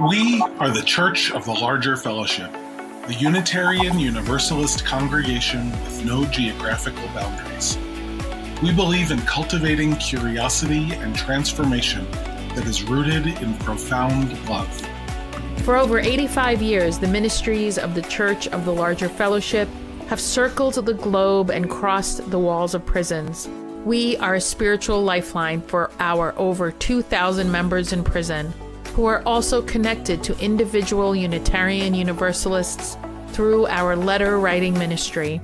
We are the Church of the Larger Fellowship, the Unitarian Universalist congregation with no geographical boundaries. We believe in cultivating curiosity and transformation that is rooted in profound love. For over 85 years, the ministries of the Church of the Larger Fellowship have circled the globe and crossed the walls of prisons. We are a spiritual lifeline for our over 2,000 members in prison, who are also connected to individual Unitarian Universalists through our letter writing ministry.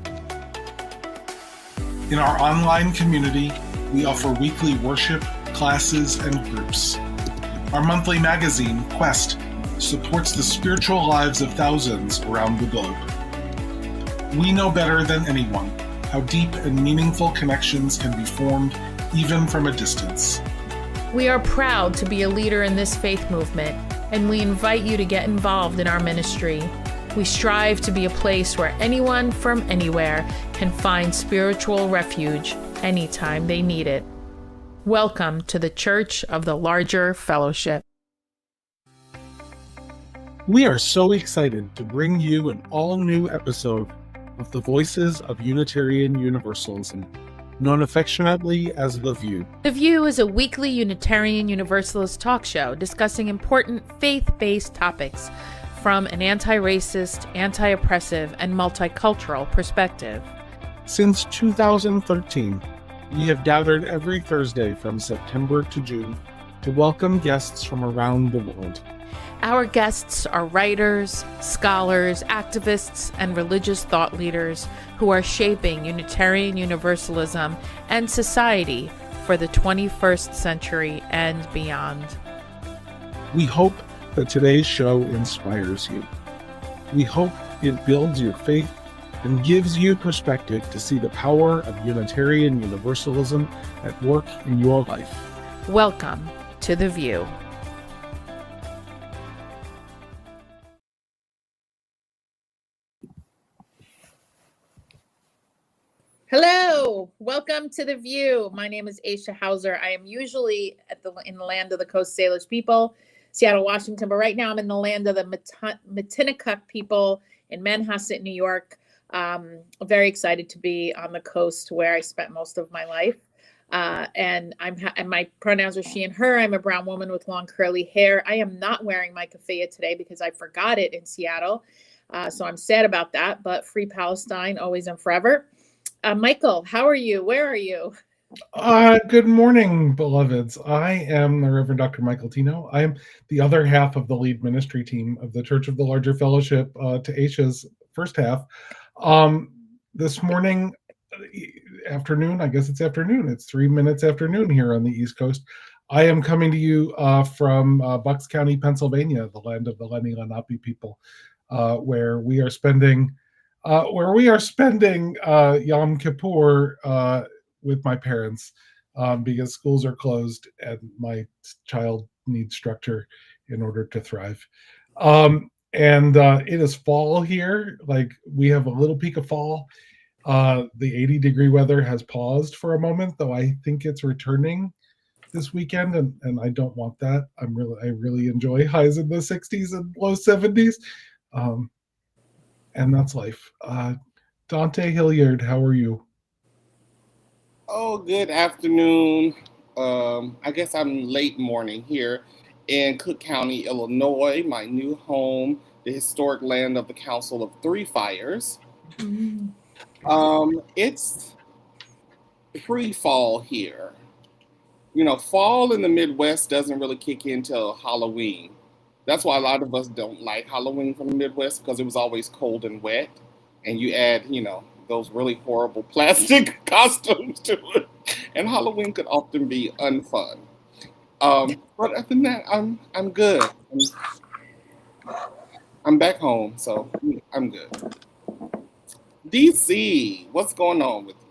In our online community, we offer weekly worship, classes, and groups. Our monthly magazine, Quest, supports the spiritual lives of thousands around the globe. We know better than anyone how deep and meaningful connections can be formed even from a distance. We are proud to be a leader in this faith movement, and we invite you to get involved in our ministry. We strive to be a place where anyone from anywhere can find spiritual refuge anytime they need it. Welcome to the Church of the Larger Fellowship. We are so excited to bring you an all-new episode of the Voices of Unitarian Universalism, known affectionately as The View. The View is a weekly Unitarian Universalist talk show discussing important faith-based topics from an anti-racist, anti-oppressive, and multicultural perspective. Since 2013, we have gathered every Thursday from September to June to welcome guests from around the world. Our guests are writers, scholars, activists, and religious thought leaders who are shaping Unitarian Universalism and society for the 21st century and beyond. We hope that today's show inspires you. We hope it builds your faith and gives you perspective to see the power of Unitarian Universalism at work in your life. Welcome to The View. Hello, welcome to The View. My name is Aisha Hauser. I am usually in the land of the Coast Salish people, Seattle, Washington, but right now I'm in the land of the Matinecock people in Manhasset, New York. Very excited to be on the coast where I spent most of my life. And my pronouns are she and her. I'm a brown woman with long curly hair. I am not wearing my keffiyeh today because I forgot it in Seattle. So I'm sad about that, but free Palestine, always and forever. Michael, how are you? Where are you? Good morning, beloveds. I am the Reverend Dr. Michael Tino. I am the other half of the lead ministry team of the Church of the Larger Fellowship, to Aisha's first half. This morning, afternoon, I guess it's afternoon. It's 3 minutes afternoon here on the East Coast. I am coming to you from Bucks County, Pennsylvania, the land of the Lenni Lenape people, where we are spending Yom Kippur with my parents because schools are closed and my child needs structure in order to thrive. It is fall here. Like, we have a little peak of fall. The 80-degree weather has paused for a moment, though I think it's returning this weekend, and I don't want that. I really enjoy highs in the 60s and low 70s. And that's life. Dante Hilliard, how are you? Oh, good afternoon. I guess I'm late morning here in Cook County, Illinois, my new home, the historic land of the Council of Three Fires. It's pre-fall here. You know, fall in the Midwest doesn't really kick in till Halloween. That's why a lot of us don't like Halloween from the Midwest, because it was always cold and wet. And you add, those really horrible plastic costumes to it. And Halloween could often be unfun. But other than that, I'm good. I'm back home, so I'm good. DC, what's going on with you?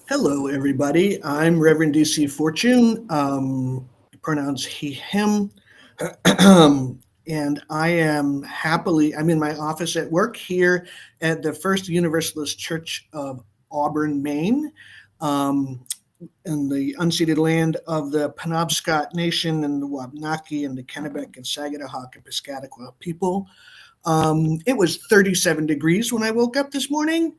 Hello, everybody. I'm Reverend DC Fortune. Pronouns he, him. And I'm in my office at work here at the First Universalist Church of Auburn, Maine. in the unceded land of the Penobscot Nation and the Wabanaki and the Kennebec and Saginaw and Piscataqua people. It was 37 degrees when I woke up this morning.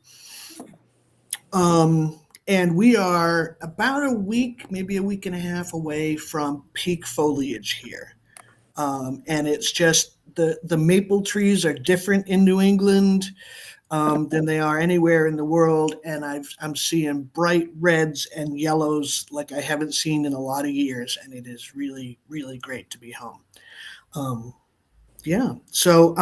And we are about a week, maybe a week and a half away from peak foliage here. And it's just the maple trees are different in New England than they are anywhere in the world. And I'm seeing bright reds and yellows like I haven't seen in a lot of years. And it is really, really great to be home. Yeah. So,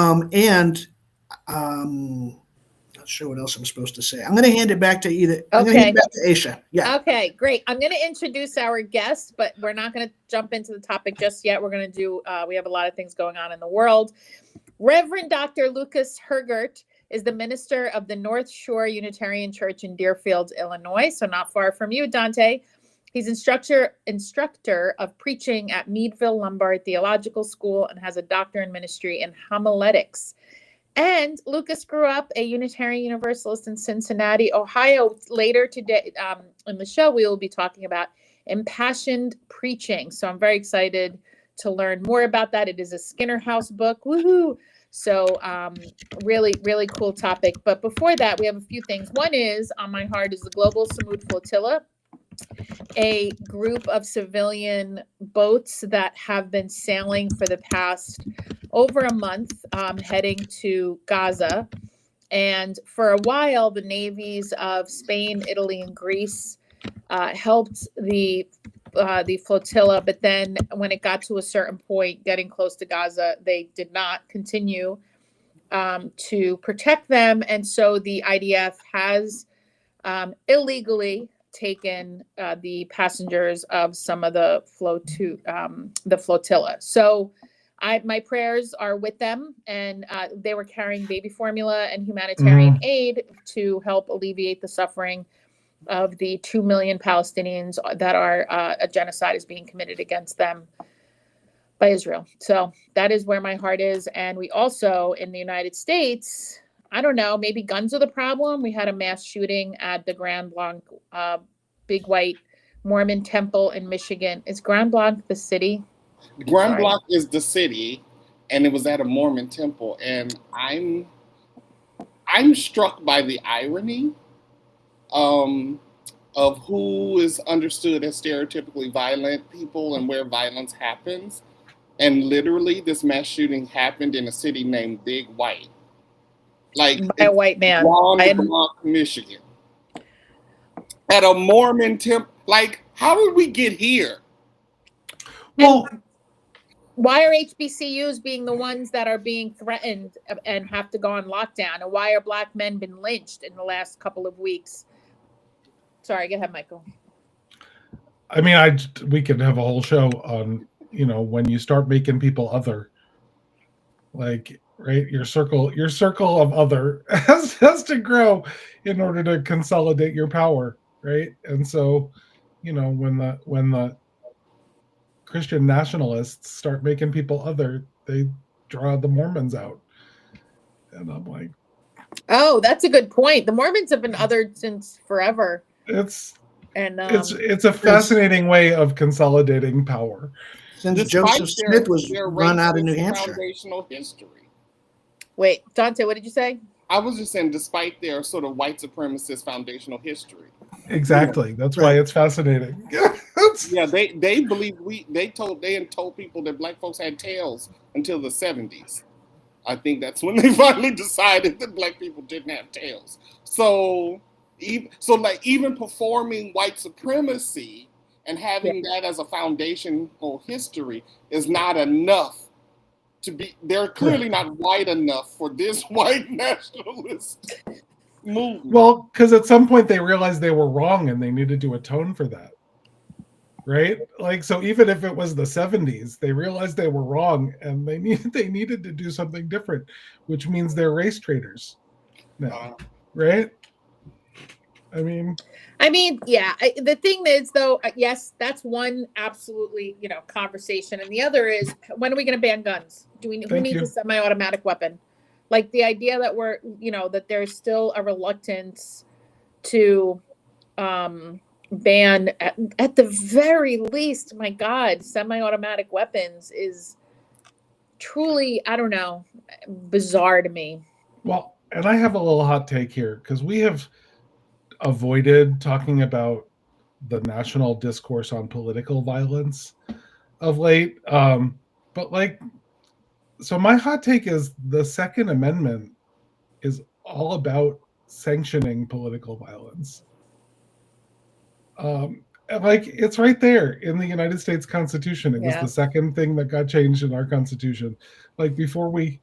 not sure what else I'm supposed to say. I'm going to hand it back to I'm going to hand it back to Aisha. Yeah. Okay, great. I'm going to introduce our guest, but we're not going to jump into the topic just yet. We're going to do, we have a lot of things going on in the world. Reverend Dr. Lucas Hergert is the minister of the North Shore Unitarian Church in Deerfield, Illinois. So not far from you, Dante. He's instructor of preaching at Meadville Lombard Theological School and has a doctorate in ministry in homiletics. And Lucas grew up a Unitarian Universalist in Cincinnati, Ohio. Later today in the show, we will be talking about impassioned preaching. So I'm very excited to learn more about that. It is a Skinner House book. Woohoo! So really, really cool topic. But before that, we have a few things. One is, on my heart, is the Global Samud Flotilla, a group of civilian boats that have been sailing for the past over a month, heading to Gaza. And for a while, the navies of Spain, Italy, and Greece helped the flotilla. But then when it got to a certain point, getting close to Gaza, they did not continue to protect them. And so the IDF has illegally taken the passengers of some of the flotilla. So my prayers are with them, and they were carrying baby formula and humanitarian aid to help alleviate the suffering of the 2 million Palestinians that are a genocide is being committed against them by Israel. So that is where my heart is. And we also, in the United States, I don't know, maybe guns are the problem. We had a mass shooting at the Grand Blanc Big White Mormon Temple in Michigan. Is Grand Blanc the city? Grand Blanc is the city, and it was at a Mormon temple. And I'm struck by the irony of who is understood as stereotypically violent people and where violence happens. And literally, this mass shooting happened in a city named Big White. Like by a white man. Grand Blanc, Michigan. At a Mormon temple. Like, how did we get here? Well, why are HBCUs being the ones that are being threatened and have to go on lockdown? And why are Black men been lynched in the last couple of weeks? Sorry, go ahead, Michael. I mean, we could have a whole show on, when you start making people other, like, right, your circle of other has to grow in order to consolidate your power, right? And so, when the Christian nationalists start making people other, they draw the Mormons out. And I'm like, oh, that's a good point. The Mormons have been othered since forever. It's a fascinating way of consolidating power. Since Joseph Smith was run out of New Hampshire. Foundational history. Wait, Dante, what did you say? I was just saying, despite their sort of white supremacist foundational history. Exactly. That's why it's fascinating. Yeah, they believe they told people that Black folks had tails until the 70s. I think that's when they finally decided that Black people didn't have tails. So even performing white supremacy and having that as a foundational history is not enough to be. They're clearly not white enough for this white nationalist movement. Well, because at some point they realized they were wrong and they needed to atone for that. Right? Like, so even if it was the 70s, they realized they were wrong and they needed to do something different, which means they're race traitors now. Right? I mean, yeah. The thing is, though, yes, that's one absolutely, conversation. And the other is, when are we going to ban guns? Who needs a semi-automatic weapon? Like the idea that that there's still a reluctance to ban at the very least, my God, semi-automatic weapons is truly, I don't know, bizarre to me. Well, and I have a little hot take here because we have avoided talking about the national discourse on political violence of late. But like, so my hot take is the Second Amendment is all about sanctioning political violence. And like, it's right there in the United States Constitution. It was the second thing that got changed in our Constitution. Like, before we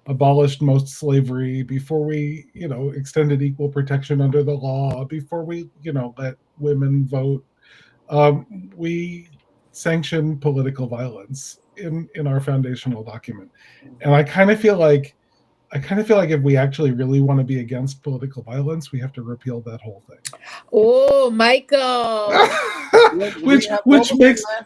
abolished most slavery, before we, extended equal protection under the law, before we, let women vote, we sanctioned political violence in our foundational document. And I kind of feel like if we actually really want to be against political violence, we have to repeal that whole thing. Oh, Michael. which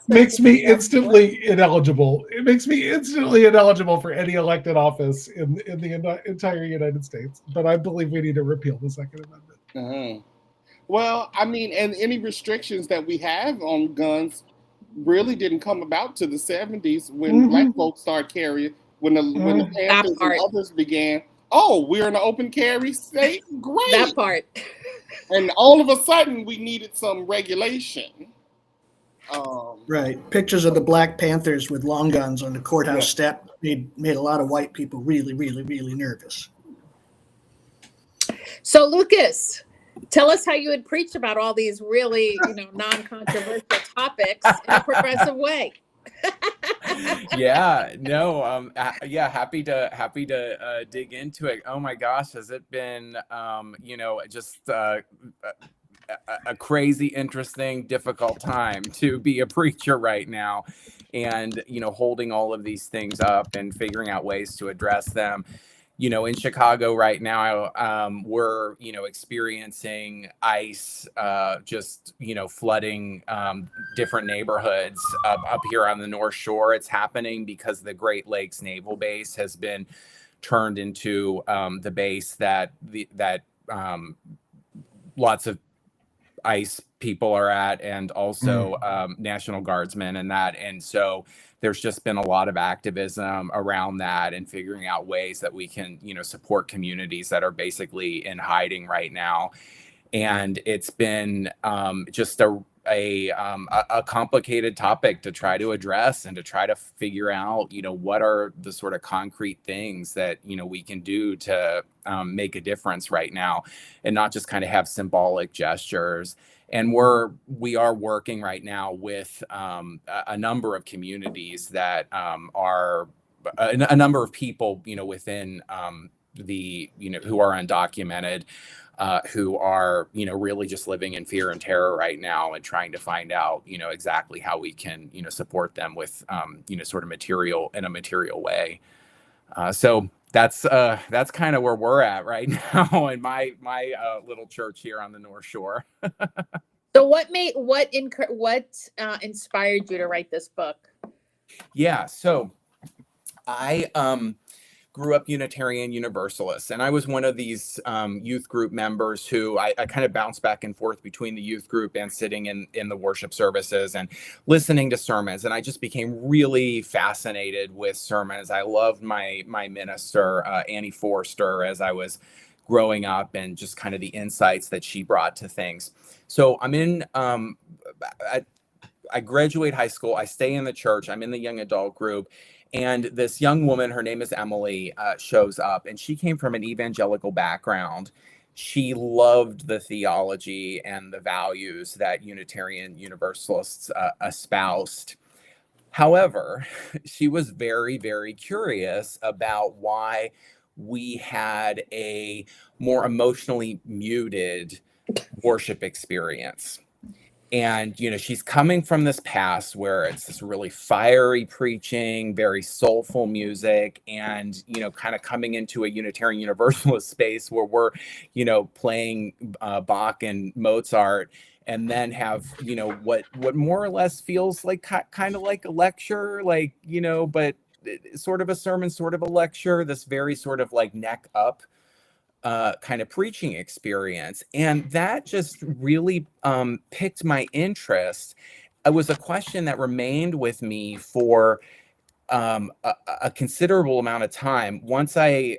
makes me instantly ineligible. It makes me instantly ineligible for any elected office in the entire United States. But I believe we need to repeal the Second Amendment. Uh-huh. Well, I mean, and any restrictions that we have on guns really didn't come about to the 70s when Black folks started carrying. When the Panthers and others began, we're in an open carry state? Great. That part. And all of a sudden, we needed some regulation. Right. Pictures of the Black Panthers with long guns on the courthouse step made a lot of white people really, really, really nervous. So, Lucas, tell us how you would preach about all these really, non-controversial topics in a progressive way. Happy to dig into it. Oh my gosh, has it been just a crazy, interesting, difficult time to be a preacher right now, and holding all of these things up and figuring out ways to address them. In Chicago right now, we're, experiencing ice, just, flooding different neighborhoods up here on the North Shore. It's happening because the Great Lakes Naval Base has been turned into the base that lots of ICE people are at, and also National Guardsmen and that. And so there's just been a lot of activism around that and figuring out ways that we can, support communities that are basically in hiding right now. And it's been just a complicated topic to try to address and to try to figure out, what are the sort of concrete things that, we can do to make a difference right now, and not just kind of have symbolic gestures. And we are working right now with a number of communities that are a number of people, within who are undocumented, who are, really just living in fear and terror right now, and trying to find out, exactly how we can, support them with, sort of in a material way. So that's kind of where we're at right now in my little church here on the North Shore. So what inspired you to write this book? Yeah, so I grew up Unitarian Universalist, and I was one of these youth group members who I kind of bounced back and forth between the youth group and sitting in the worship services and listening to sermons. And I just became really fascinated with sermons. I loved my minister, Annie Forster, as I was growing up, and just kind of the insights that she brought to things. So I'm in, I graduate high school, I stay in the church, I'm in the young adult group, and this young woman, her name is Emily, shows up, and she came from an evangelical background. She loved the theology and the values that Unitarian Universalists espoused. However, she was very, very curious about why we had a more emotionally muted worship experience. And, she's coming from this past where it's this really fiery preaching, very soulful music, and, kind of coming into a Unitarian Universalist space where we're, playing Bach and Mozart, and then have, what more or less feels like kind of like a lecture, but sort of a sermon, sort of a lecture, this very sort of like neck up kind of preaching experience. And that just really piqued my interest. It was a question that remained with me for a considerable amount of time. Once I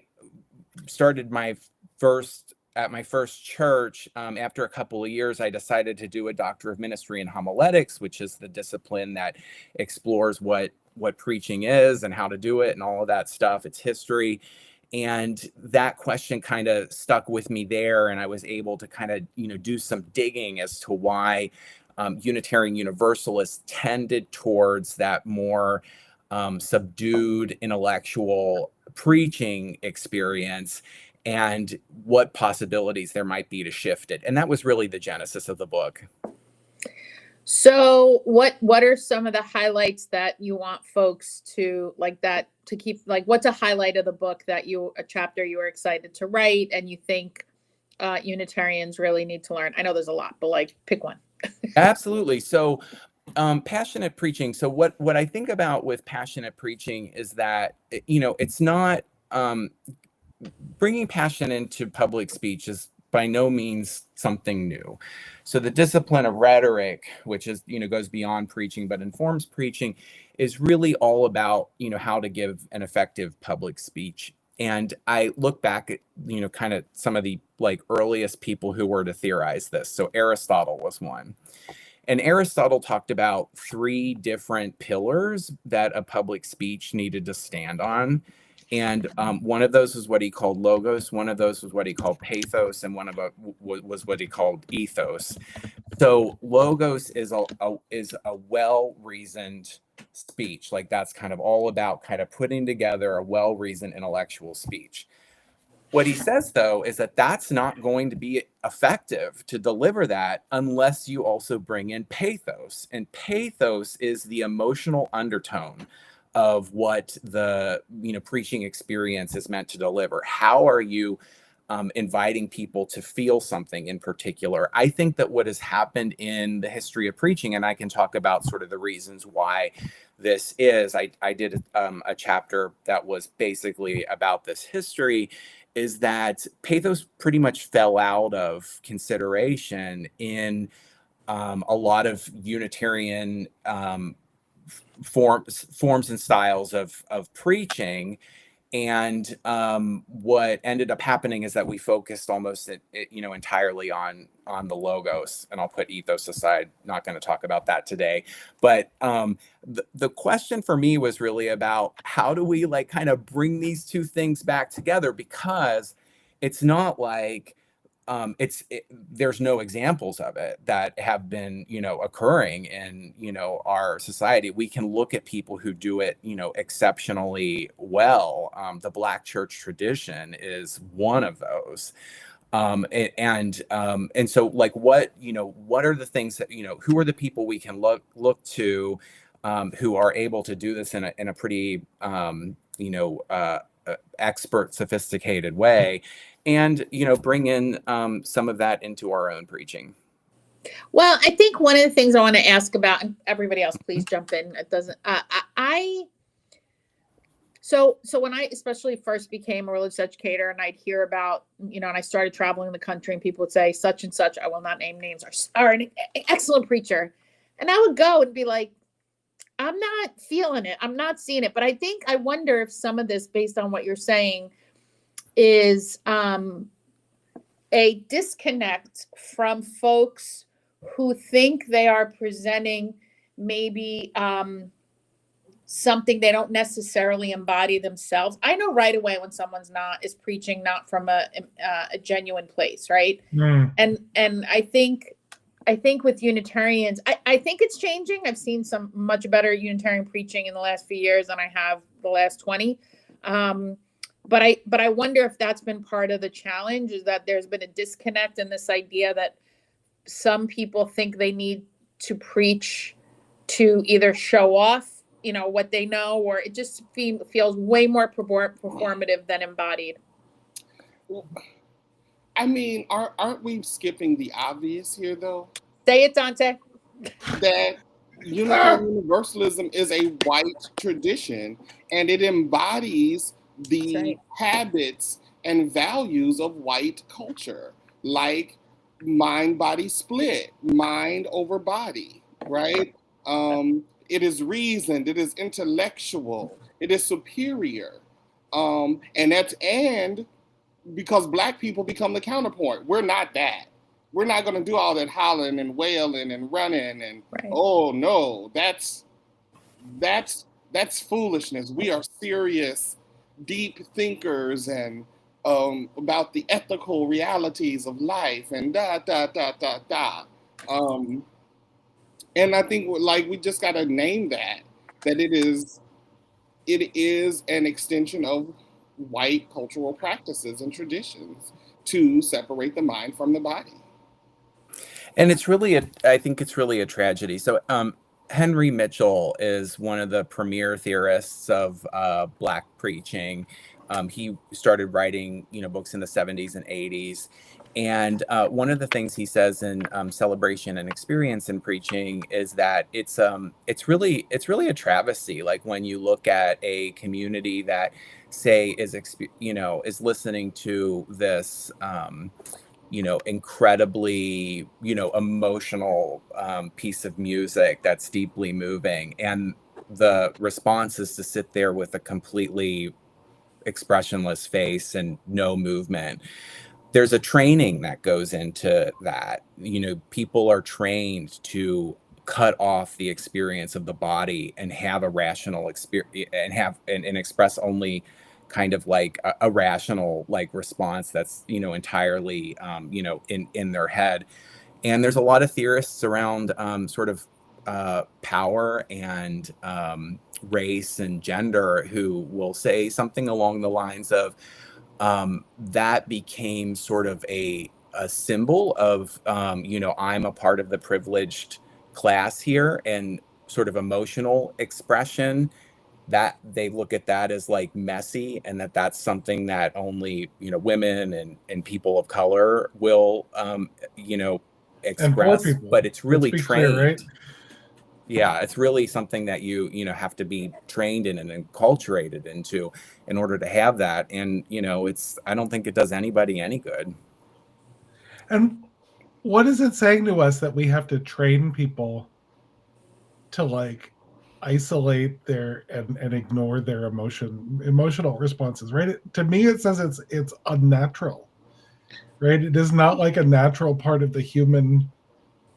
started my first church, after a couple of years, I decided to do a Doctor of Ministry in Homiletics, which is the discipline that explores what preaching is and how to do it and all of that stuff. It's history. And that question kind of stuck with me there. And I was able to kind of, do some digging as to why Unitarian Universalists tended towards that more subdued intellectual preaching experience, and what possibilities there might be to shift it. And that was really the genesis of the book. So what are some of the highlights that you want folks to keep, like, what's a highlight of the book that a chapter you were excited to write and you think Unitarians really need to learn? I know there's a lot, but like, pick one. Absolutely. So passionate preaching. So what I think about with passionate preaching is that, it's not bringing passion into public speech is by no means something new. So the discipline of rhetoric, which is, goes beyond preaching but informs preaching, is really all about, how to give an effective public speech. And I look back at, kind of some of the earliest people who were to theorize this. So Aristotle was one. And Aristotle talked about 3 different pillars that a public speech needed to stand on. And one of those was what he called logos. One of those was what he called pathos. And one of it was what he called ethos. So logos is a well-reasoned speech. That's kind of all about kind of putting together a well-reasoned intellectual speech. What he says, though, is that that's not going to be effective to deliver that unless you also bring in pathos. And pathos is the emotional undertone of what the preaching experience is meant to deliver. How are you inviting people to feel something in particular? I think that what has happened in the history of preaching, and I can talk about sort of the reasons why this is, I did a chapter that was basically about this history, is that pathos pretty much fell out of consideration in a lot of Unitarian forms and styles of preaching. And what ended up happening is that we focused almost entirely on the logos, and I'll put ethos aside, not going to talk about that today. But the question for me was really about how do we kind of bring these two things back together, because it's not like there's no examples of it that have been, occurring in, our society. We can look at people who do it, exceptionally well. The Black church tradition is one of those. And so what are the things that, who are the people we can look to, who are able to do this in a pretty, expert, sophisticated way, and bring in some of that into our own preaching. Well, I think one of the things I want to ask about, and everybody else, please jump in. It doesn't. So when I especially first became a religious educator, and I'd hear about, and I started traveling the country, and people would say such and such, I will not name names, are an excellent preacher, and I would go and be like, I'm not feeling it. I'm not seeing it. But I wonder if some of this, based on what you're saying, is a disconnect from folks who think they are presenting maybe something they don't necessarily embody themselves. I know right away when someone's is preaching not from a genuine place, right? Mm. And I think with Unitarians, I think it's changing. I've seen some much better Unitarian preaching in the last few years than I have the last 20. But I wonder if that's been part of the challenge, is that there's been a disconnect in this idea that some people think they need to preach to either show off, what they know, or it just feels way more performative than embodied. I mean, aren't we skipping the obvious here, though? Say it, Dante. That Unitarian Universalism is a white tradition, and it embodies the habits and values of white culture, like mind body split, mind over body, right? It is reasoned, it is intellectual, it is superior. And because Black people become the counterpoint. We're not that. We're not going to do all that hollering and wailing and running and Right. oh no, that's foolishness. We are serious, deep thinkers and about the ethical realities of life and da da da da da. And I think like we just got to name that it is an extension of white cultural practices and traditions to separate the mind from the body. And I think it's really a tragedy. So Henry Mitchell is one of the premier theorists of Black preaching. He started writing, books in the 70s and 80s. And one of the things he says in Celebration and Experience in Preaching is that it's really a travesty. Like when you look at a community that, say, is listening to this, incredibly, emotional piece of music that's deeply moving, and the response is to sit there with a completely expressionless face and no movement. There's a training that goes into that. People are trained to cut off the experience of the body and have a rational experience and express only kind of like a rational like response that's entirely in their head. And there's a lot of theorists around sort of power and race and gender who will say something along the lines of that became sort of a symbol of I'm a part of the privileged class here, and sort of emotional expression, that they look at that as like messy, and that's something that only women and people of color will express. But it's really trained, clear, right? Yeah, it's really something that you have to be trained in and enculturated into in order to have that. And I don't think it does anybody any good. And what is it saying to us that we have to train people to like isolate their and ignore their emotional responses, right? To me, it says it's unnatural, right? It is not like a natural part of the human,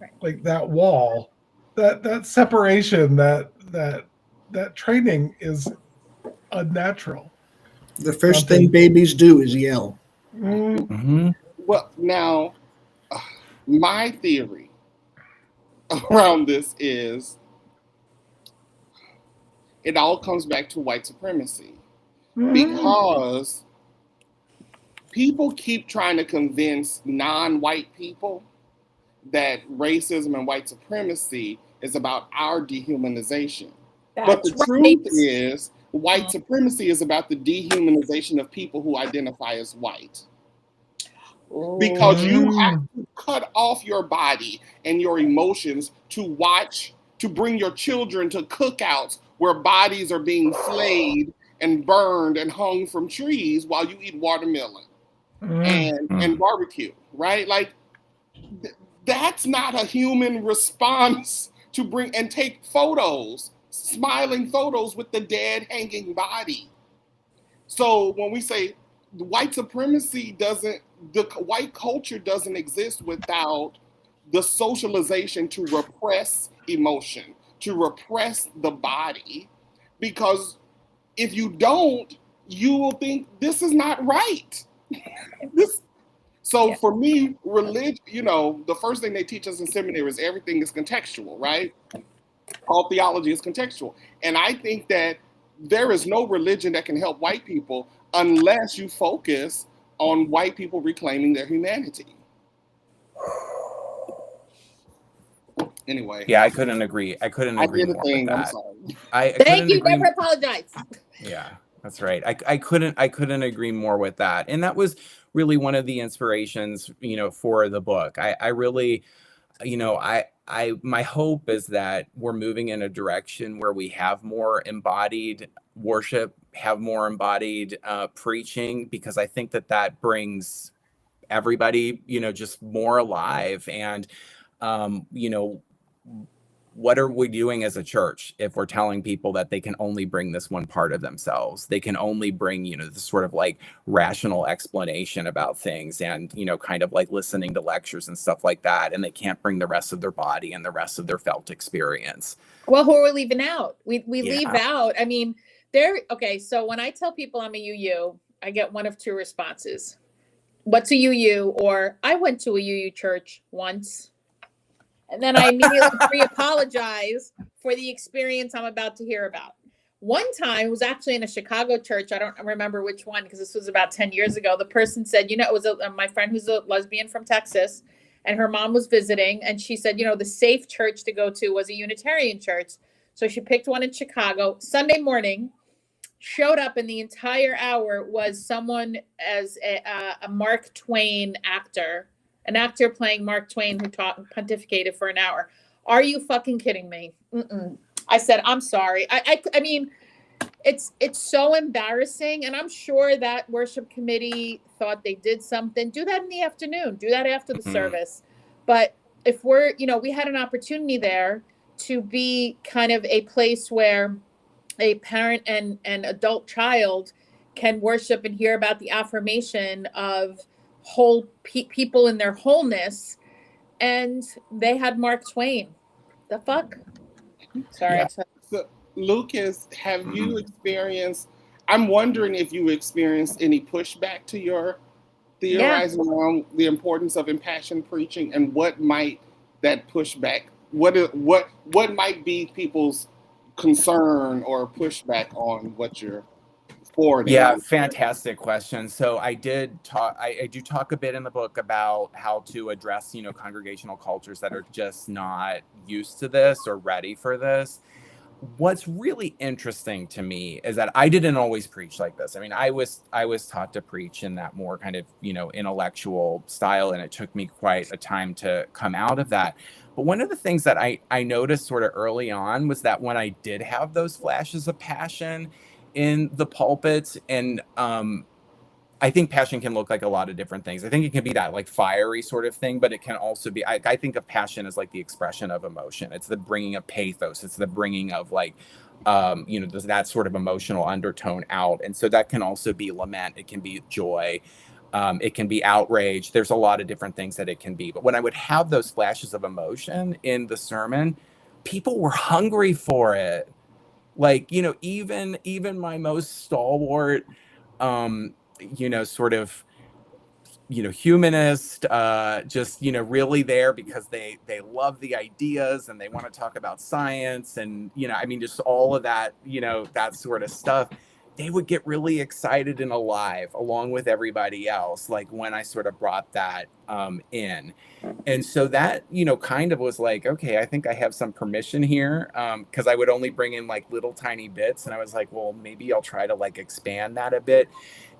Right. like that wall, that separation, that training is unnatural. The first thing babies do is yell. Mm-hmm. Well, now, my theory around this is it all comes back to white supremacy, because people keep trying to convince non-white people that racism and white supremacy is about our dehumanization. But the truth is, white supremacy is about the dehumanization of people who identify as white. Because you have to cut off your body and your emotions to bring your children to cookouts where bodies are being flayed and burned and hung from trees while you eat watermelon and barbecue, right? Like, that's not a human response to bring and take photos, smiling photos with the dead hanging body. So when we say white supremacy the white culture doesn't exist without the socialization to repress emotion, to repress the body, because if you don't, you will think this is not right. For me, religion, the first thing they teach us in seminary is everything is contextual, right? All theology is contextual. And I think that there is no religion that can help white people unless you focus on white people reclaiming their humanity. Anyway. Yeah, I couldn't agree. I did a thing. I'm sorry. Thank you. Never apologize. Yeah, that's right. I couldn't agree more with that. And that was really one of the inspirations, for the book. I really my hope is that we're moving in a direction where we have more embodied worship, have more embodied preaching, because I think that brings everybody, just more alive. And, what are we doing as a church if we're telling people that they can only bring this one part of themselves? They can only bring, this sort of like rational explanation about things and, kind of like listening to lectures and stuff like that. And they can't bring the rest of their body and the rest of their felt experience. Well, who are we leaving out? We Yeah. leave out. I mean, okay. So when I tell people I'm a UU, I get one of two responses. What's a UU? Or I went to a UU church once. And then I immediately pre-apologize for the experience I'm about to hear about. One time, it was actually in a Chicago church. I don't remember which one, because this was about 10 years ago. The person said, it was my friend who's a lesbian from Texas, and her mom was visiting. And she said, the safe church to go to was a Unitarian church. So she picked one in Chicago. Sunday morning, showed up, and the entire hour was someone as a Mark Twain actor. An actor playing Mark Twain who pontificated for an hour. Are you fucking kidding me? Mm-mm. I said, I'm sorry. I mean, it's so embarrassing. And I'm sure that worship committee thought they did something. Do that in the afternoon. Do that after the service. But if we're, we had an opportunity there to be kind of a place where a parent and adult child can worship and hear about the affirmation of whole people in their wholeness, and they had Mark Twain. The fuck? Sorry. Yeah. So, Lucas, have you experienced, I'm wondering if you experienced any pushback to your theorizing around the importance of impassioned preaching, and what might that pushback, what might be people's concern or pushback on what you're forwarding? Yeah, fantastic question. So I do talk a bit in the book about how to address, congregational cultures that are just not used to this or ready for this. What's really interesting to me is that I didn't always preach like this. I mean, I was taught to preach in that more kind of, intellectual style, and it took me quite a time to come out of that. But one of the things that I noticed sort of early on was that when I did have those flashes of passion in the pulpit, and I think passion can look like a lot of different things. I think it can be that like fiery sort of thing, but it can also be, I think of passion as like the expression of emotion. It's the bringing of pathos. It's the bringing of like, that sort of emotional undertone out. And so that can also be lament. It can be joy. It can be outrage. There's a lot of different things that it can be. But when I would have those flashes of emotion in the sermon, people were hungry for it. Like, even my most stalwart, sort of, humanist, just, really there because they love the ideas and they want to talk about science and, just all of that, that sort of stuff. They would get really excited and alive along with everybody else, like when I sort of brought that in. And so that, kind of was like, okay, I think I have some permission here, because I would only bring in like little tiny bits. And I was like, well, maybe I'll try to like expand that a bit.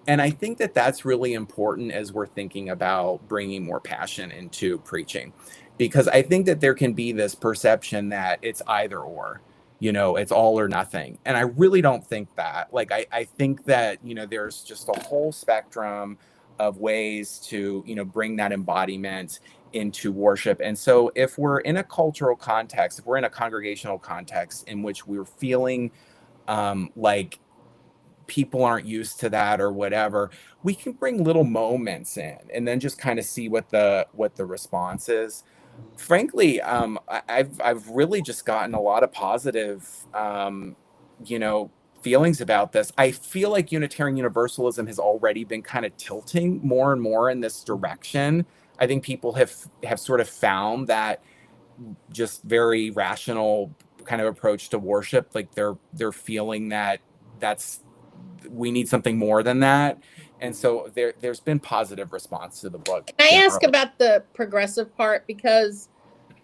And I think that that's really important as we're thinking about bringing more passion into preaching, because I think that there can be this perception that it's either or. It's all or nothing. And I really don't think that. Like, I think that, there's just a whole spectrum of ways to, bring that embodiment into worship. And so if we're in a cultural context, if we're in a congregational context in which we're feeling like people aren't used to that or whatever, we can bring little moments in and then just kind of see what the response is. Frankly, I've really just gotten a lot of positive, feelings about this. I feel like Unitarian Universalism has already been kind of tilting more and more in this direction. I think people have sort of found that just very rational kind of approach to worship. Like they're feeling that we need something more than that. And so there's been positive response to the book. Can I ask about the progressive part? Because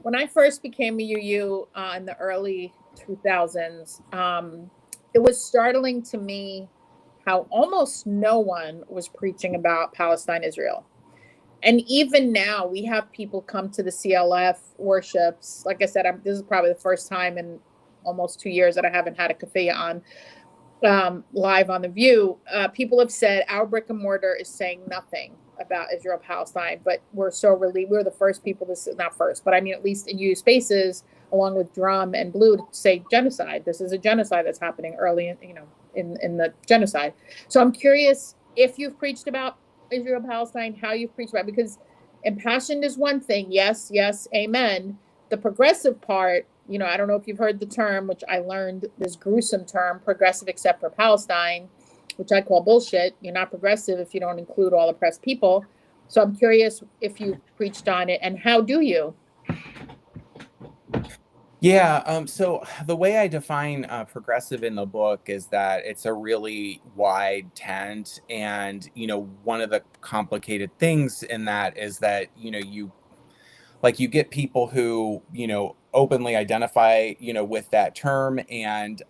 when I first became a UU in the early 2000s, it was startling to me how almost no one was preaching about Palestine, Israel. And even now, we have people come to the CLF worships. Like I said, this is probably the first time in almost 2 years that I haven't had a kafaya on live on The View. People have said our brick and mortar is saying nothing about Israel Palestine, but we're so relieved. We're the first people to, not first, but I mean, at least in U spaces, along with Drum and Blue, to say genocide. This is a genocide that's happening early in the genocide. So I'm curious if you've preached about Israel Palestine, how you've preached about it, because impassioned is one thing. Yes, yes, amen. The progressive part, I don't know if you've heard the term, which I learned, this gruesome term, progressive except for Palestine, which I call bullshit. You're not progressive if you don't include all oppressed people. So I'm curious if you preached on it, and how do you? Yeah, so the way I define progressive in the book is that it's a really wide tent. And, one of the complicated things in that is that, you get people who, openly identify, with that term, and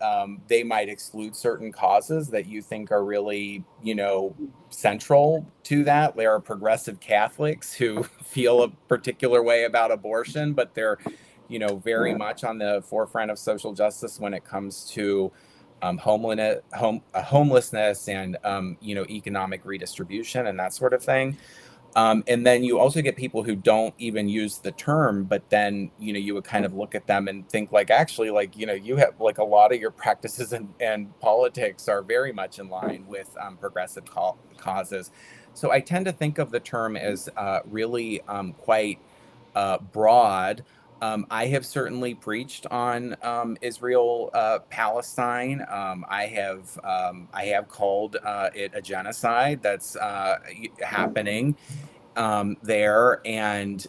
they might exclude certain causes that you think are really, central to that. There are progressive Catholics who feel a particular way about abortion, but they're, very much on the forefront of social justice when it comes to homelessness and, economic redistribution and that sort of thing. And then you also get people who don't even use the term, but then, you would kind of look at them and think actually, you have a lot of your practices and politics are very much in line with progressive causes. So I tend to think of the term as really quite broad. I have certainly preached on Israel, Palestine. I have called it a genocide that's happening there, and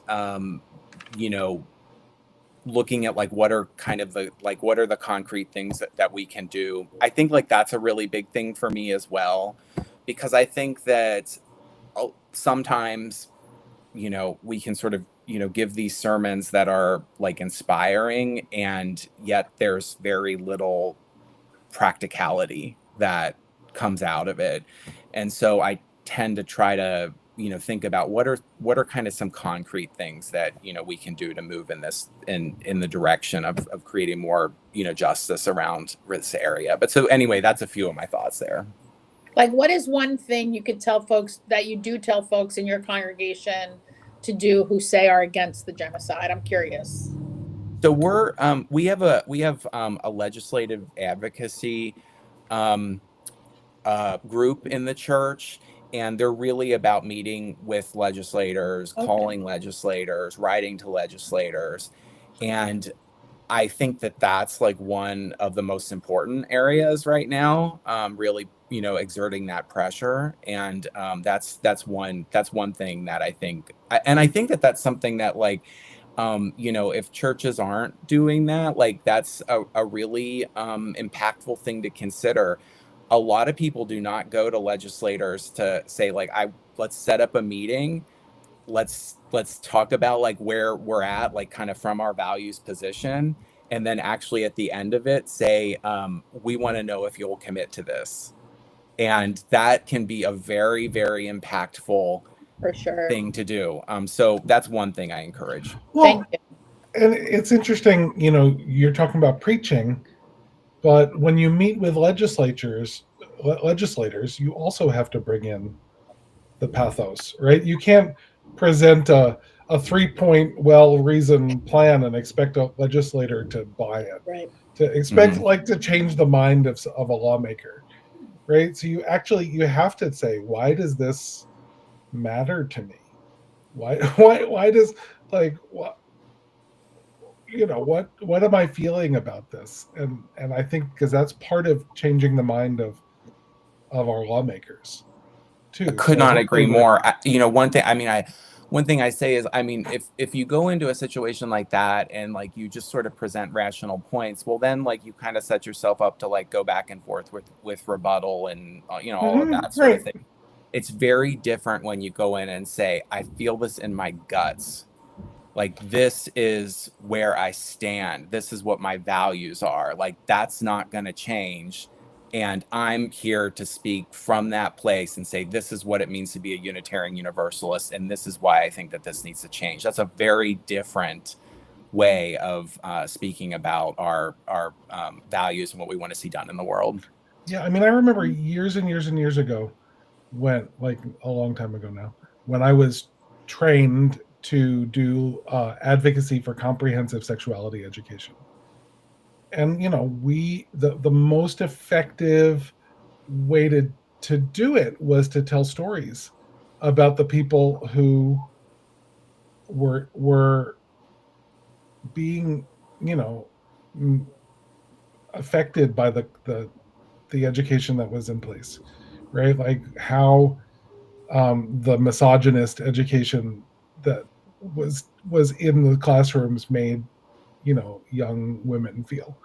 looking at what are kind of what are the concrete things that we can do. I think that's a really big thing for me as well, because I think that sometimes we can sort of give these sermons that are inspiring, and yet there's very little practicality that comes out of it. And so I tend to try to think about what are kind of some concrete things that we can do to move in the direction of creating more justice around this area. But so anyway, that's a few of my thoughts there. What is one thing you could tell folks that you do tell folks in your congregation to do who say are against the genocide? I'm curious. So we have a legislative advocacy group in the church, and they're really about meeting with legislators, calling legislators, writing to legislators. And I think that that's one of the most important areas right now, really, exerting that pressure. And that's one thing that I think, and I think that that's something that if churches aren't doing that, that's a really impactful thing to consider. A lot of people do not go to legislators to say let's set up a meeting. Let's talk about where we're at, kind of from our values position. And then actually at the end of it, say, we want to know if you'll commit to this. And that can be a very, very impactful For sure thing to do. So that's one thing I encourage. Well, and it's interesting, you're talking about preaching, but when you meet with legislators, you also have to bring in the pathos, right? You can't present a 3-point well-reasoned plan and expect a legislator to buy it. Right. To expect to change the mind of a lawmaker, right? So you have to say, why does this matter to me? Why does what am I feeling about this? And I think because that's part of changing the mind of our lawmakers too. I could not agree more. One thing I say is, if you go into a situation like that and you just sort of present rational points, well then you kind of set yourself up to go back and forth with rebuttal and all of that sort of thing. It's very different when you go in and say, I feel this in my guts. This is where I stand. This is what my values are. That's not going to change. And I'm here to speak from that place and say, this is what it means to be a Unitarian Universalist. And this is why I think that this needs to change. That's a very different way of speaking about our values and what we want to see done in the world. Yeah, I mean, I remember years and years and years ago, when, like, a long time ago now, when I was trained to do advocacy for comprehensive sexuality education. And, you know, the most effective way to do it was to tell stories about the people who were being, you know, affected by the education that was in place, right? Like how the misogynist education that was in the classrooms made, you know, young women feel,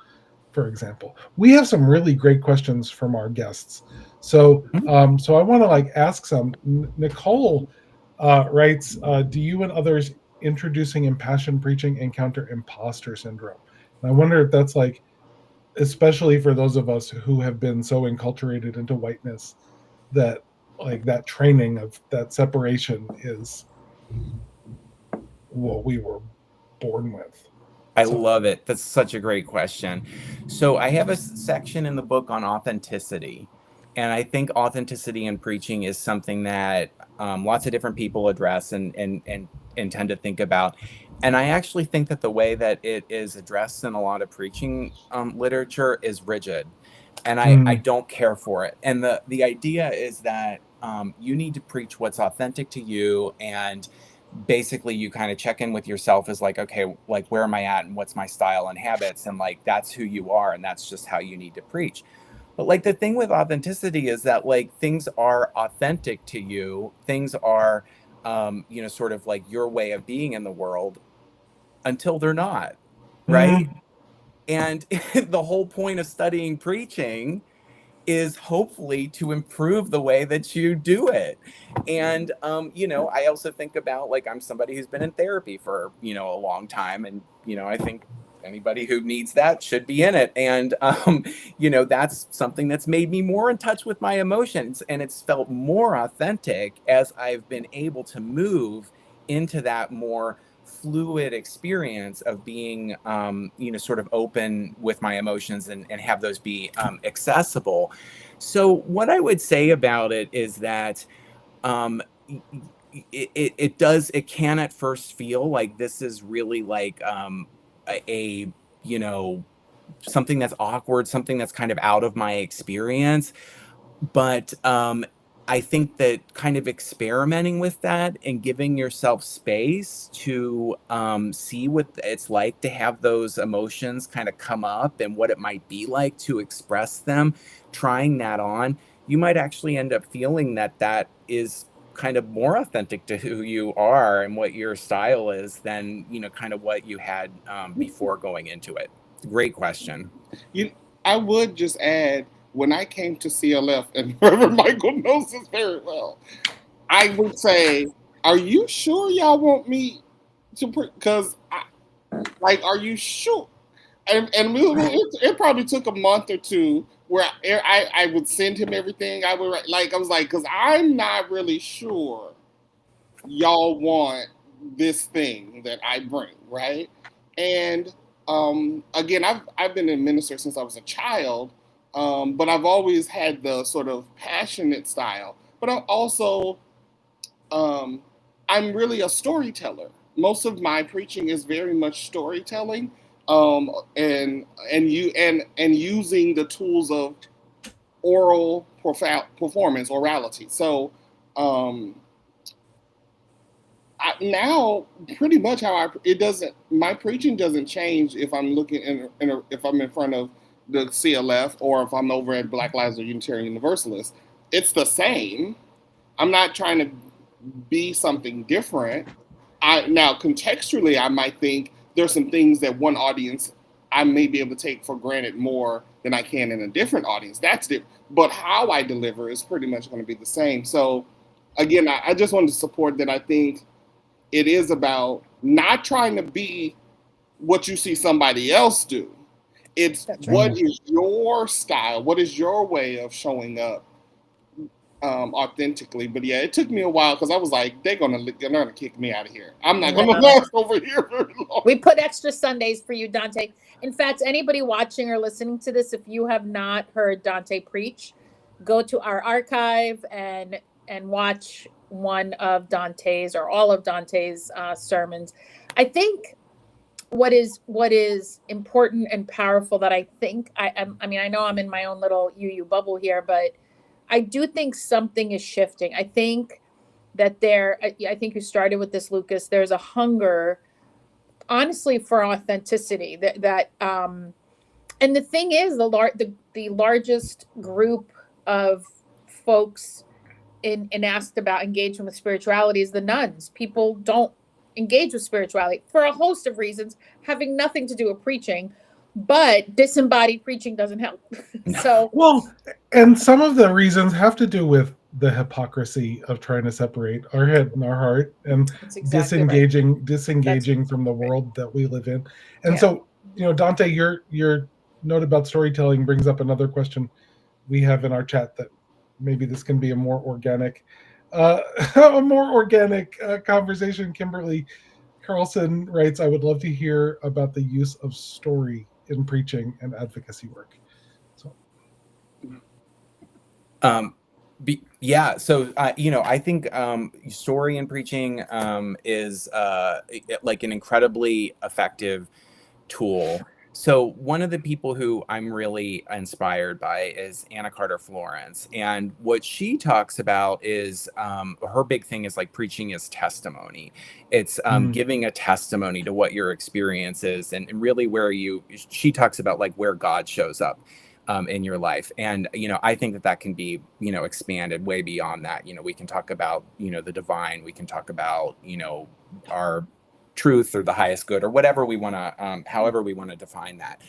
for example. We have some really great questions from our guests. So so I want to like ask some. Nicole writes, do you and others introducing impassioned preaching encounter imposter syndrome? And I wonder if that's like, especially for those of us who have been so enculturated into whiteness, that like that training of that separation is what we were born with. I love it. That's such a great question. So I have a section in the book on authenticity. And I think authenticity in preaching is something that lots of different people address and tend to think about. And I actually think that the way that it is addressed in a lot of preaching literature is rigid. And I don't care for it. And the idea is that you need to preach what's authentic to you, and basically you kind of check in with yourself as like, okay, like where am I at and what's my style and habits, and like that's who you are and that's just how you need to preach. But like the thing with authenticity is that like things are authentic to you, things are you know, sort of like your way of being in the world until they're not, right? And the whole point of studying preaching is hopefully to improve the way that you do it. And, you know, I also think about, like, I'm somebody who's been in therapy for, you know, a long time. And, you know, I think anybody who needs that should be in it. And, you know, that's something that's made me more in touch with my emotions. And it's felt more authentic as I've been able to move into that more fluid experience of being, you know, sort of open with my emotions and have those be accessible. So what I would say about it is that it can at first feel like this is really like a you know, something that's awkward, something that's kind of out of my experience. But I think that kind of experimenting with that and giving yourself space to see what it's like to have those emotions kind of come up and what it might be like to express them, trying that on, you might actually end up feeling that that is kind of more authentic to who you are and what your style is than, you know, kind of what you had before going into it. Great question. I would just add, when I came to CLF, and Reverend Michael knows this very well, I would say, are you sure y'all want me to, because, like, are you sure? And it probably took a month or two where I would send him everything. I was like, because I'm not really sure y'all want this thing that I bring, right? And again, I've been a minister since I was a child, but I've always had the sort of passionate style. But I'm also, I'm really a storyteller. Most of my preaching is very much storytelling, and using the tools of oral performance, orality. So now pretty much how my preaching doesn't change if I'm looking if I'm in front of the CLF or if I'm over at Black Lives or Unitarian Universalist. It's the same. I'm not trying to be something different. Now contextually, I might think there's some things that one audience I may be able to take for granted more than I can in a different audience. That's it. But how I deliver is pretty much going to be the same. So again, I just wanted to support that. I think it is about not trying to be what you see somebody else do. It's That's right. what is your style? What is your way of showing up authentically? But yeah, it took me a while because I was like, they're gonna kick me out of here. I'm not gonna Yeah. last over here very long. We put extra Sundays for you, Dante. In fact, anybody watching or listening to this, if you have not heard Dante preach, go to our archive and watch one of Dante's or all of Dante's sermons. I think what is important and powerful that I think I mean, I know I'm in my own little UU bubble here, but I do think something is shifting. I think that I think you started with this, Lucas. There's a hunger, honestly, for authenticity. And the thing is, the largest group of folks in asked about engagement with spirituality is the nuns. People don't engage with spirituality for a host of reasons, having nothing to do with preaching, but disembodied preaching doesn't help. So, well, and some of the reasons have to do with the hypocrisy of trying to separate our head and our heart, and that's exactly right. disengaging from the world that we live in. And Yeah. so, Dante, your note about storytelling brings up another question we have in our chat, that maybe this can be a more organic conversation. Kimberly Carlson writes, I would love to hear about the use of story in preaching and advocacy work. So yeah, so I think story in preaching is like an incredibly effective tool. So one of the people who I'm really inspired by is Anna Carter Florence, and what she talks about is her big thing is like preaching is testimony. It's giving a testimony to what your experience is, and really she talks about like where God shows up in your life. And, I think that can be, expanded way beyond that. We can talk about, the divine, we can talk about, our truth or the highest good or whatever we want to, however we want to define that.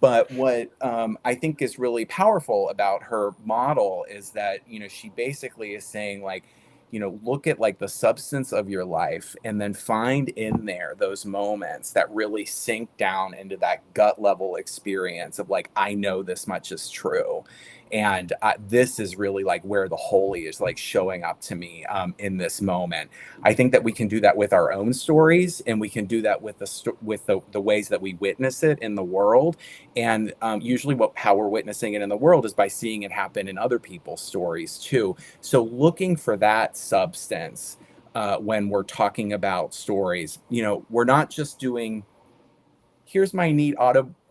But what I think is really powerful about her model is that, she basically is saying like, look at like the substance of your life and then find in there those moments that really sink down into that gut level experience of like, I know this much is true. And this is really like where the holy is like showing up to me in this moment. I think that we can do that with our own stories, and we can do that with the ways that we witness it in the world. And usually how we're witnessing it in the world is by seeing it happen in other people's stories too. So looking for that substance when we're talking about stories, we're not just doing, here's my neat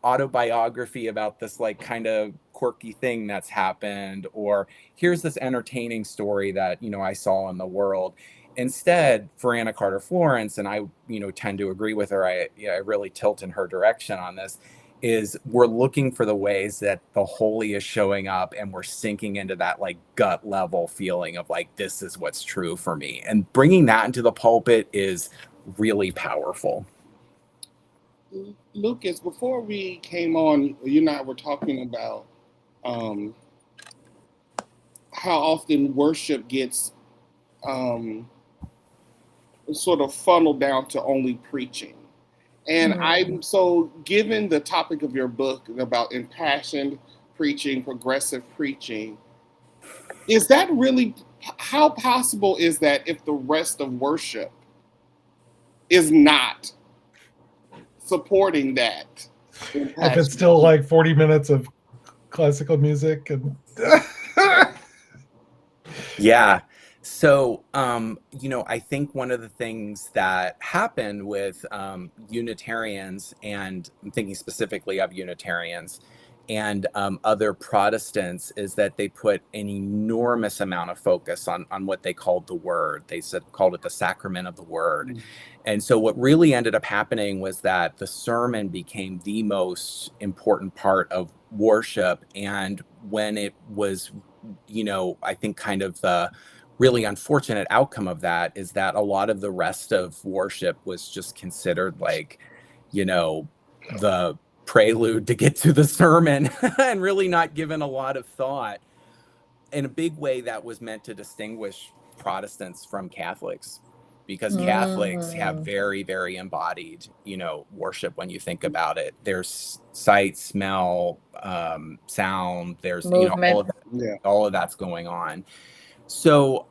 autobiography about this like kind of quirky thing that's happened, or here's this entertaining story that I saw in the world. Instead, for Anna Carter Florence, and I tend to agree with her, I really tilt in her direction on this, is we're looking for the ways that the holy is showing up, and we're sinking into that like gut level feeling of like, this is what's true for me, and bringing that into the pulpit is really powerful. Lucas, before we came on, you and I were talking about how often worship gets sort of funneled down to only preaching. And I'm so, given the topic of your book about impassioned preaching, progressive preaching, is that really, how possible is that if the rest of worship is not supporting that? If it's still like 40 minutes of classical music and yeah. So, I think one of the things that happened with Unitarians, and I'm thinking specifically of Unitarians and other Protestants, is that they put an enormous amount of focus on what they called the word. They called it the sacrament of the word. And so what really ended up happening was that the sermon became the most important part of worship. And when it was, I think kind of the really unfortunate outcome of that is that a lot of the rest of worship was just considered like, the prelude to get to the sermon and really not given a lot of thought. In a big way, that was meant to distinguish Protestants from Catholics, because Catholics have very, very embodied, worship when you think about it. There's sight, smell, sound, there's, Movement. all of that's going on. So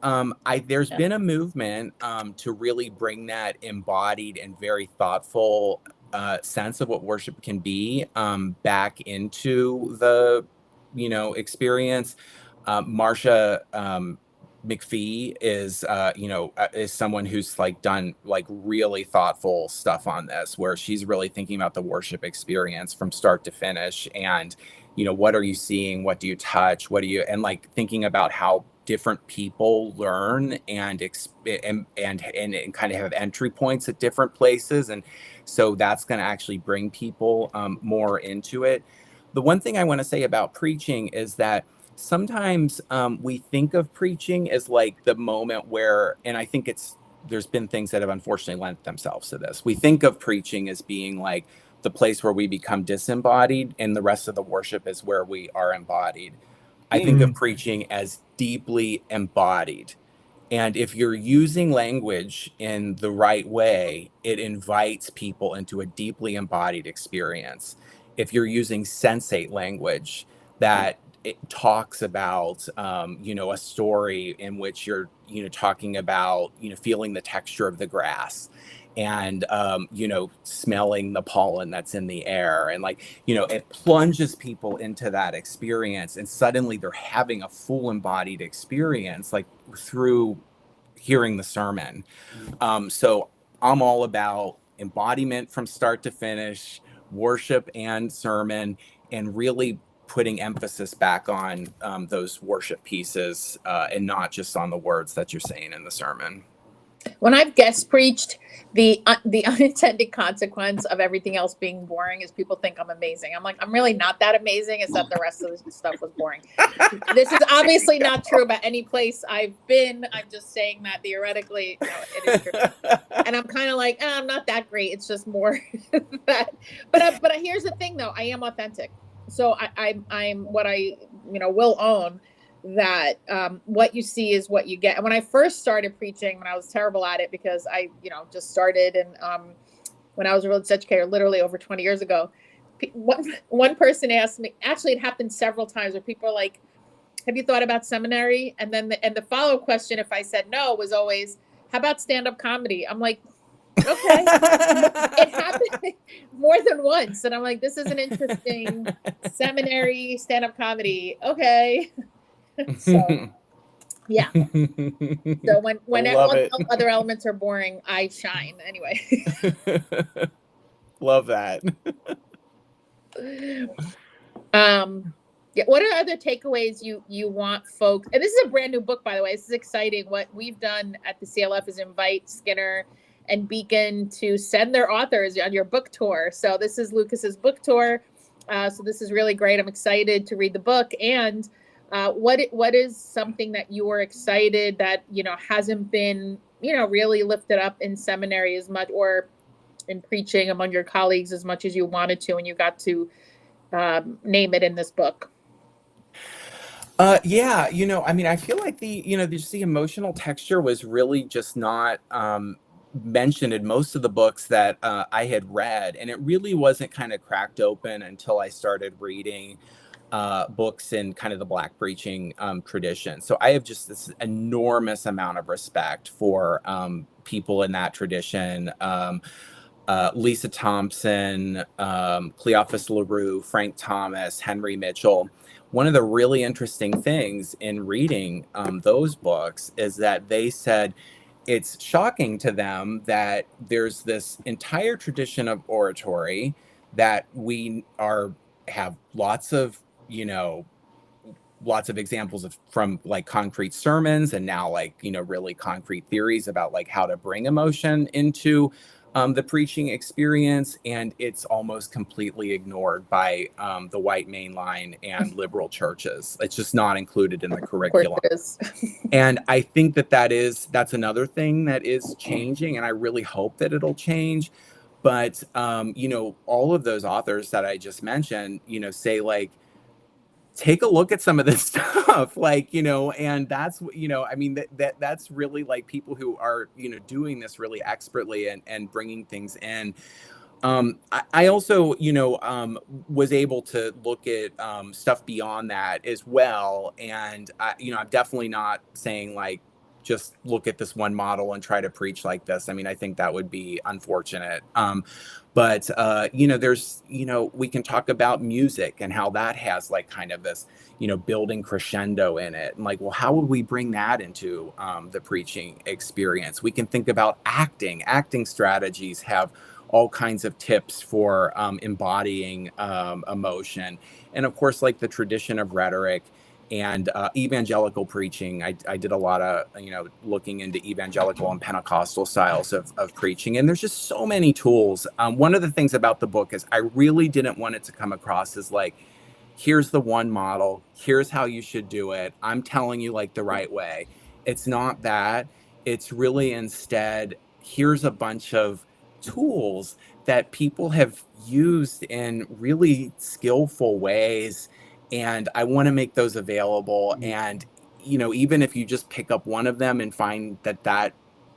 there's been a movement to really bring that embodied and very thoughtful sense of what worship can be back into the, experience. Marcia McPhee is someone who's done really thoughtful stuff on this, where she's really thinking about the worship experience from start to finish. And, what are you seeing? What do you touch? And thinking about how different people learn and kind of have entry points at different places. And so that's going to actually bring people more into it. The one thing I want to say about preaching is that sometimes we think of preaching as the moment where, and I think there's been things that have unfortunately lent themselves to this. We think of preaching as being the place where we become disembodied, and the rest of the worship is where we are embodied. I think of preaching as deeply embodied. And if you're using language in the right way, it invites people into a deeply embodied experience. If you're using sensate language that it talks about, a story in which you're, talking about, feeling the texture of the grass and, smelling the pollen that's in the air. And it plunges people into that experience. And suddenly they're having a full embodied experience, through hearing the sermon. So I'm all about embodiment from start to finish, worship and sermon, and really putting emphasis back on those worship pieces and not just on the words that you're saying in the sermon. When I've guest preached, the unintended consequence of everything else being boring is people think I'm amazing. I'm I'm really not that amazing, except the rest of the stuff was boring. This is obviously not true about any place I've been. I'm just saying that theoretically, it is true. And I'm kind of I'm not that great. It's just more that. But here's the thing, though. I am authentic. So I'm what I will own that what you see is what you get. And when I first started preaching, when I was terrible at it because I just started, and when I was a religious educator, literally over 20 years ago, one person asked me. Actually, it happened several times where people are like, "Have you thought about seminary?" And then the follow-up question, if I said no, was always, "How about stand-up comedy?" I'm like, okay. It happened more than once. And I'm like, this is an interesting seminary stand-up comedy. Okay. So, yeah. So when other elements are boring, I shine. Anyway. Love that. Yeah. What are other takeaways you want folks? And this is a brand new book, by the way. This is exciting. What we've done at the CLF is invite Skinner and Beacon to send their authors on your book tour. So this is Lucas's book tour. So this is really great. I'm excited to read the book. And what is something that you are excited that, hasn't been, really lifted up in seminary as much, or in preaching among your colleagues as much as you wanted to, and you got to name it in this book? Yeah, I feel like the emotional texture was really just not mentioned in most of the books that I had read, and it really wasn't kind of cracked open until I started reading books in kind of the Black preaching tradition. So I have just this enormous amount of respect for people in that tradition. Lisa Thompson, Cleophas LaRue, Frank Thomas, Henry Mitchell. One of the really interesting things in reading those books is that they said it's shocking to them that there's this entire tradition of oratory that we have lots of examples of, from concrete sermons, and now really concrete theories about how to bring emotion into the preaching experience, and it's almost completely ignored by the white mainline and liberal churches. It's just not included in the curriculum. And I think that's another thing that is changing, and I really hope that it'll change. But all of those authors that I just mentioned, say take a look at some of this stuff, like, and that's, I mean, that's really like people who are, doing this really expertly and bringing things in. I also, was able to look at stuff beyond that as well. And, I'm definitely not saying like, just look at this one model and try to preach like this. I mean, I think that would be unfortunate. But there's, we can talk about music and how that has like kind of this, building crescendo in it. And like, well, how would we bring that into the preaching experience? We can think about acting strategies have all kinds of tips for embodying emotion. And of course, like the tradition of rhetoric and evangelical preaching. I did a lot of, looking into evangelical and Pentecostal styles of preaching. And there's just so many tools. One of the things about the book is I really didn't want it to come across as like, here's the one model, here's how you should do it, I'm telling you like the right way. It's not that. It's really instead, here's a bunch of tools that people have used in really skillful ways. And I want to make those available. And, even if you just pick up one of them and find that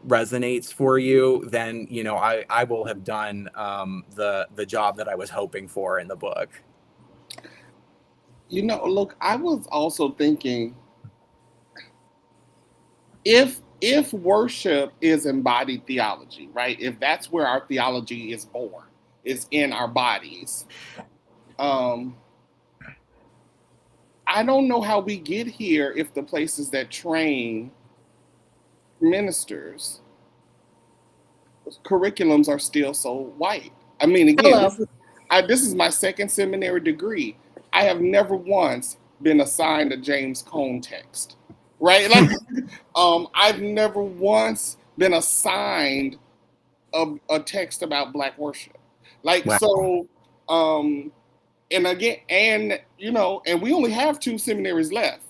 resonates for you, then, I will have done the job that I was hoping for in the book. Look, I was also thinking, if worship is embodied theology, right? If that's where our theology is born, is in our bodies. I don't know how we get here if the places that train ministers, curriculums are still so white. I mean, again, this is my second seminary degree. I have never once been assigned a James Cone text, right? Like, I've never once been assigned a text about Black worship. Like, wow. So, and again, and we only have 2 seminaries left.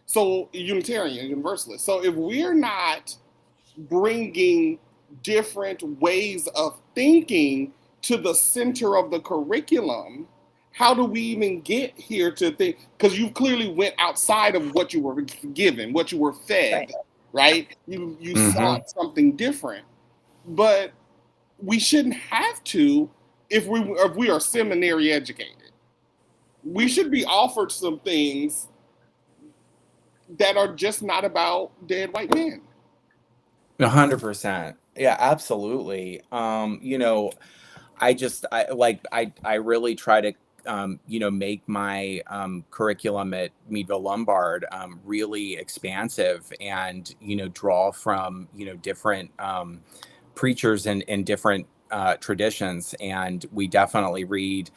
So Unitarian, Universalist. So if we're not bringing different ways of thinking to the center of the curriculum, how do we even get here to think? Because you clearly went outside of what you were given, what you were fed, right? You sought something different. But we shouldn't have to if we are seminary educated. We should be offered some things that are just not about dead white men. 100%. Yeah, absolutely. I really try to, make my curriculum at Meadville Lombard really expansive and, draw from, different preachers and different traditions. And we definitely read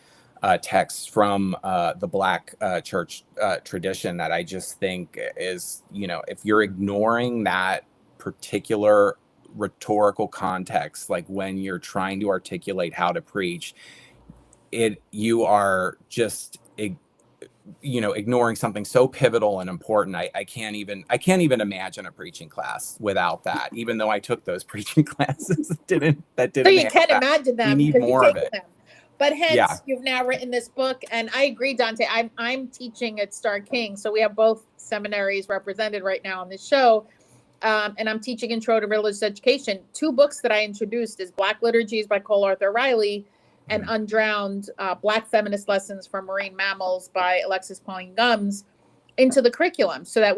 texts from the Black church tradition that I just think is, if you're ignoring that particular rhetorical context, like when you're trying to articulate how to preach, you are just ignoring something so pivotal and important. I can't even imagine a preaching class without that, even though I took those preaching classes. that didn't so you can't imagine them. You need more of it. But hence, You've now written this book, and I agree, Dante. I'm teaching at Star King, so we have both seminaries represented right now on this show, and I'm teaching Intro to Religious Education. 2 books that I introduced is Black Liturgies by Cole Arthur Riley, and Undrowned, Black Feminist Lessons from Marine Mammals by Alexis Pauline Gumbs, into the curriculum, so that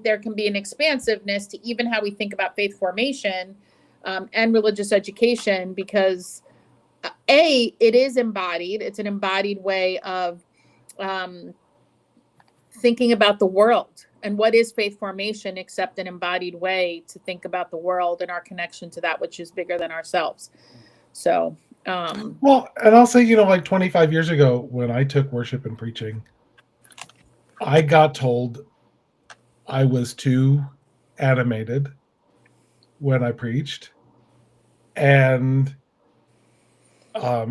there can be an expansiveness to even how we think about faith formation and religious education, because it is embodied. It's an embodied way of thinking about the world. And what is faith formation except an embodied way to think about the world and our connection to that which is bigger than ourselves? So, well, and I'll say, like 25 years ago, when I took worship and preaching, I got told I was too animated when I preached, and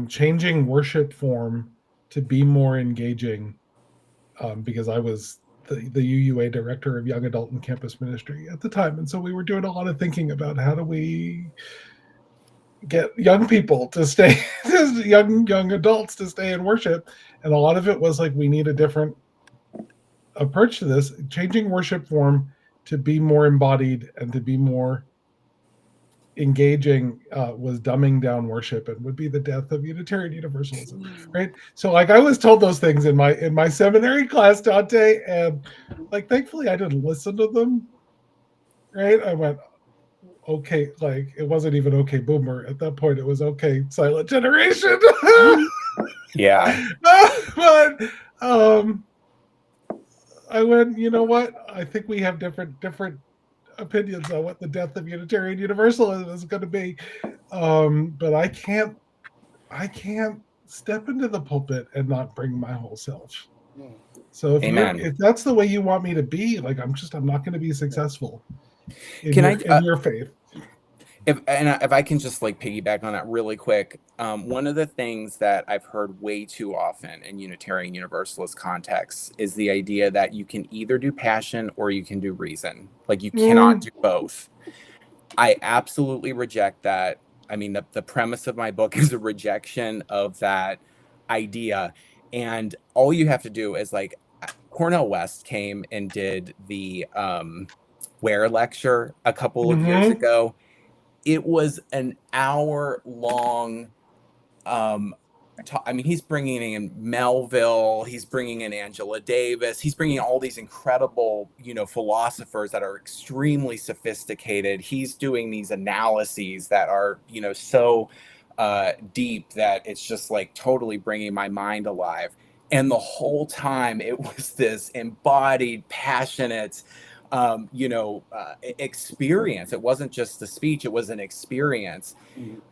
changing worship form to be more engaging, because I was the UUA director of young adult and campus ministry at the time. And so we were doing a lot of thinking about how do we get young people to stay, young adults to stay in worship. And a lot of it was like, we need a different approach to this, changing worship form to be more embodied and to be more engaging was dumbing down worship and would be the death of Unitarian Universalism, right? So like I was told those things in my seminary class, Dante, and like thankfully I didn't listen to them, right? I went, okay, like it wasn't even okay boomer at that point, it was okay silent generation. Yeah. But I went, you know what, I think we have different opinions on what the death of Unitarian Universalism is going to be, but I can't step into the pulpit and not bring my whole self. So if that's the way you want me to be, like I'm not going to be successful in your faith. If I can just like piggyback on that really quick, one of the things that I've heard way too often in Unitarian Universalist contexts is the idea that you can either do passion or you can do reason. Like you cannot do both. I absolutely reject that. I mean, the premise of my book is a rejection of that idea. And all you have to do is like Cornel West came and did the Ware lecture a couple of years ago. It was an hour-long. I mean, he's bringing in Melville. He's bringing in Angela Davis. He's bringing all these incredible, philosophers that are extremely sophisticated. He's doing these analyses that are, so deep that it's just like totally bringing my mind alive. And the whole time, it was this embodied, passionate. Experience. It wasn't just the speech, it was an experience.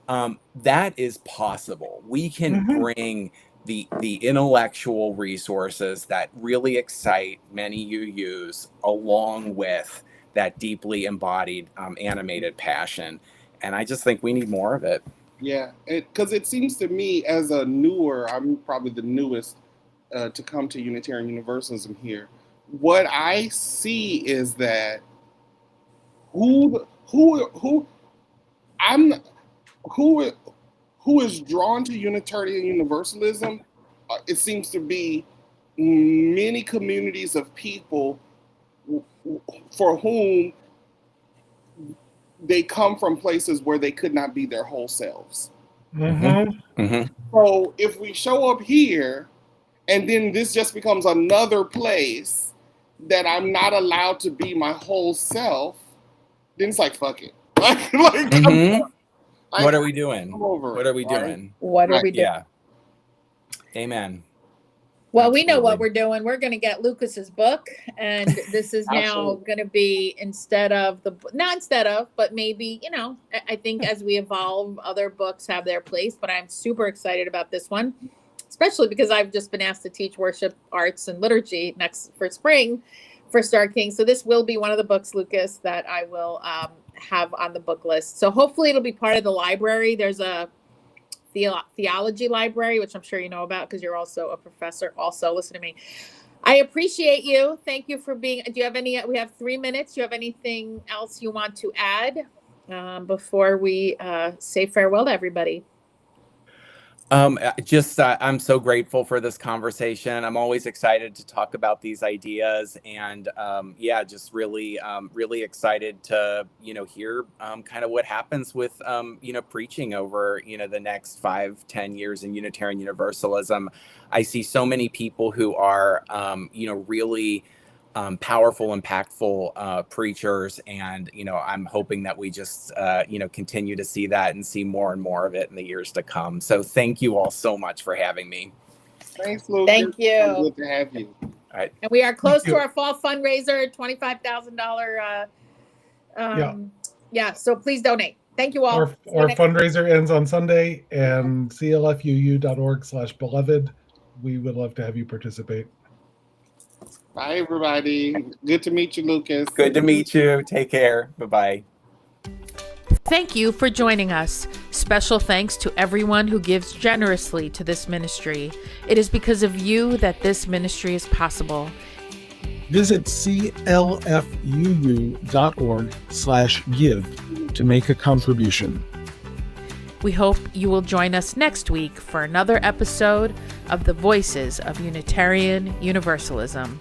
That is possible. We can bring the intellectual resources that really excite many UUs along with that deeply embodied, animated passion. And I just think we need more of it. Yeah, because it seems to me as a newer, I'm probably the newest to come to Unitarian Universalism here. What I see is that who is drawn to Unitarian Universalism, it seems to be many communities of people for whom they come from places where they could not be their whole selves. So if we show up here and then this just becomes another place that I'm not allowed to be my whole self, then it's like, fuck it. What are we doing? What are we doing? What are we doing? Yeah. Amen. Well, we know what we're doing. We're going to get Lucas's book, and this is now going to be but maybe, I think as we evolve, other books have their place, but I'm super excited about this one, especially because I've just been asked to teach worship, arts, and liturgy for spring for Star King. So this will be one of the books, Lucas, that I will have on the book list. So hopefully it'll be part of the library. There's a theology library, which I'm sure you know about because you're also a professor. Also, listen to me. I appreciate you. Thank you for being. Do you have any? We have 3 minutes. Do you have anything else you want to add before we say farewell to everybody? I'm so grateful for this conversation. I'm always excited to talk about these ideas, and just really excited to hear kind of what happens with preaching over the next 5-10 years in Unitarian Universalism. I see so many people who are really powerful, impactful preachers, and I'm hoping that we just continue to see that and see more and more of it in the years to come. So thank you all so much for having me. Thanks, Lucas. Thank you. Good to have you. All right. And we are close to our fall fundraiser, $25,000. So please donate. Thank you all. Our fundraiser ends on Sunday, and clfuu.org/beloved. We would love to have you participate. Bye, everybody. Good to meet you, Lucas. Good to meet you. Take care. Bye-bye. Thank you for joining us. Special thanks to everyone who gives generously to this ministry. It is because of you that this ministry is possible. Visit clfuu.org/give to make a contribution. We hope you will join us next week for another episode of the Voices of Unitarian Universalism.